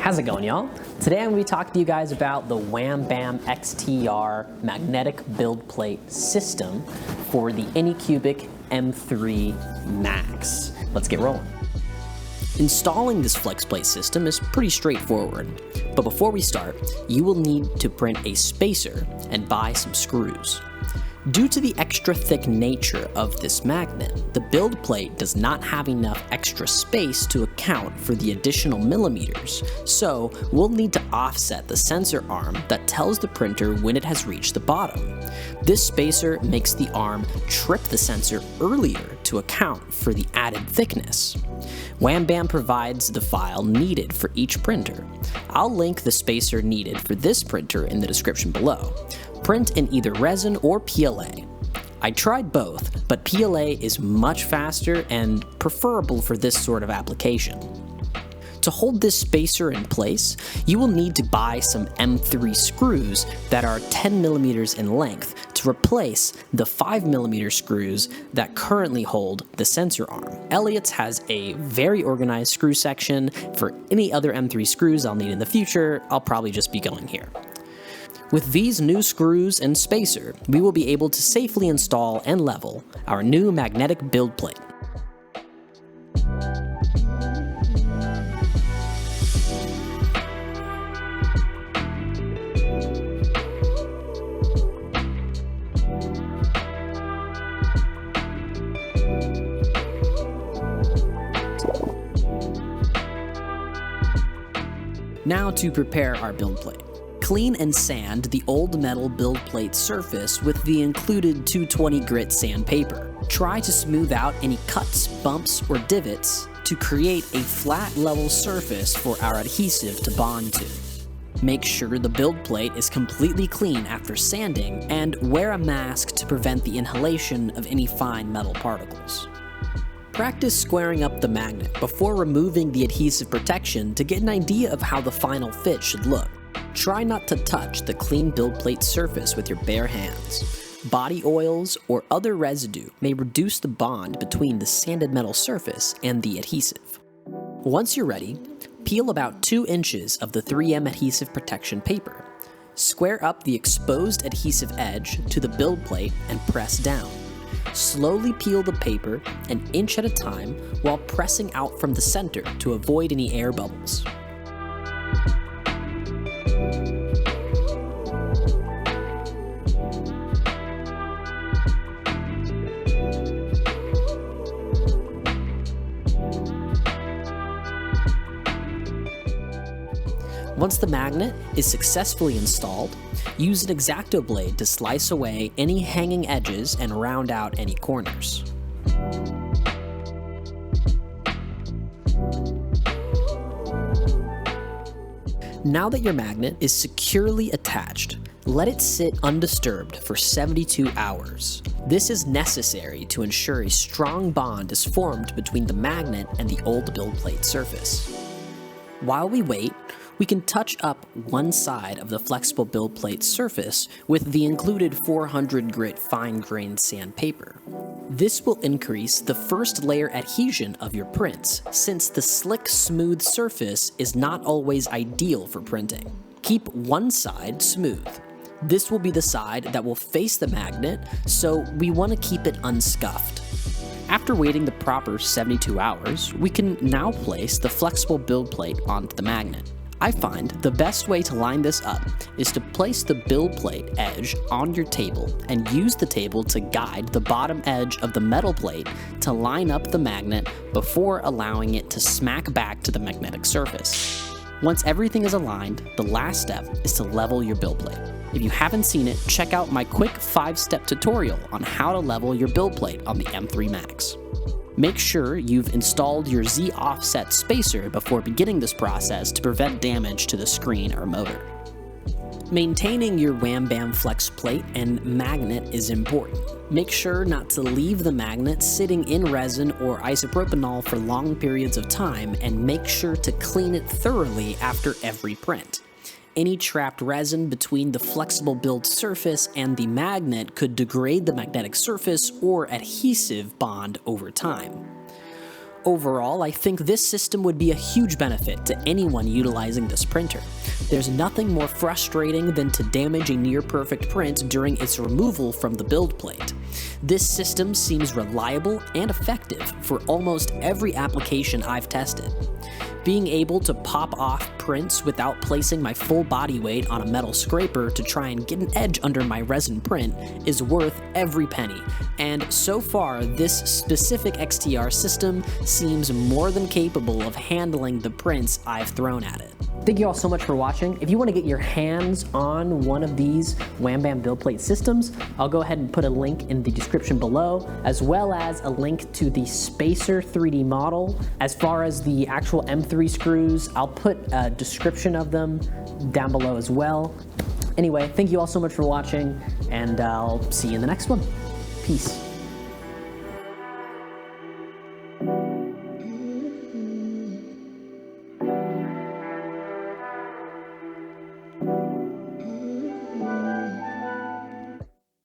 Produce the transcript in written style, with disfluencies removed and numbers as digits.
How's it going, y'all? Today I'm going to be talking to you guys about the Wham Bam XTR magnetic build plate system for the Anycubic M3 Max. Let's get rolling. Installing this flex plate system is pretty straightforward, but before we start, you will need to print a spacer and buy some screws. Due to the extra thick nature of this magnet, the build plate does not have enough extra space to account for the additional millimeters, so we'll need to offset the sensor arm that tells the printer when it has reached the bottom. This spacer makes the arm trip the sensor earlier to account for the added thickness. Wham Bam provides the file needed for each printer. I'll link the spacer needed for this printer in the description below. Print in either resin or PLA. I tried both, but PLA is much faster and preferable for this sort of application. To hold this spacer in place, you will need to buy some M3 screws that are 10 millimeters in length to replace the 5 millimeter screws that currently hold the sensor arm. Elliott's has a very organized screw section. For any other M3 screws I'll need in the future, I'll probably just be going here. With these new screws and spacer, we will be able to safely install and level our new magnetic build plate. Now to prepare our build plate. Clean and sand the old metal build plate surface with the included 220 grit sandpaper. Try to smooth out any cuts, bumps, or divots to create a flat level surface for our adhesive to bond to. Make sure the build plate is completely clean after sanding, and wear a mask to prevent the inhalation of any fine metal particles. Practice squaring up the magnet before removing the adhesive protection to get an idea of how the final fit should look. Try not to touch the clean build plate surface with your bare hands. Body oils or other residue may reduce the bond between the sanded metal surface and the adhesive. Once you're ready, peel about 2 inches of the 3M adhesive protection paper. Square up the exposed adhesive edge to the build plate and press down. Slowly peel the paper an inch at a time while pressing out from the center to avoid any air bubbles. Once the magnet is successfully installed, use an X-Acto blade to slice away any hanging edges and round out any corners. Now that your magnet is securely attached, let it sit undisturbed for 72 hours. This is necessary to ensure a strong bond is formed between the magnet and the old build plate surface. While we wait, we can touch up one side of the flexible build plate surface with the included 400 grit fine-grained sandpaper. This will increase the first layer adhesion of your prints, since the slick, smooth surface is not always ideal for printing. Keep one side smooth. This will be the side that will face the magnet, so we want to keep it unscuffed. After waiting the proper 72 hours, we can now place the flexible build plate onto the magnet. I find the best way to line this up is to place the build plate edge on your table and use the table to guide the bottom edge of the metal plate to line up the magnet before allowing it to smack back to the magnetic surface. Once everything is aligned, the last step is to level your build plate. If you haven't seen it, check out my quick 5-step tutorial on how to level your build plate on the M3 Max. Make sure you've installed your Z offset spacer before beginning this process to prevent damage to the screen or motor. Maintaining your Wham Bam flex plate and magnet is important. Make sure not to leave the magnet sitting in resin or isopropanol for long periods of time, and make sure to clean it thoroughly after every print. Any trapped resin between the flexible build surface and the magnet could degrade the magnetic surface or adhesive bond over time. Overall, I think this system would be a huge benefit to anyone utilizing this printer. There's nothing more frustrating than to damage a near-perfect print during its removal from the build plate. This system seems reliable and effective for almost every application I've tested. Being able to pop off prints without placing my full body weight on a metal scraper to try and get an edge under my resin print is worth every penny, and so far this specific XTR system seems more than capable of handling the prints I've thrown at it. Thank you all so much for watching. If you want to get your hands on one of these Wham Bam build plate systems, I'll go ahead and put a link in the description below, as well as a link to the Spacer 3D model. As far as the actual M3 screws, I'll put a description of them down below as well. Anyway, thank you all so much for watching, and I'll see you in the next one. Peace.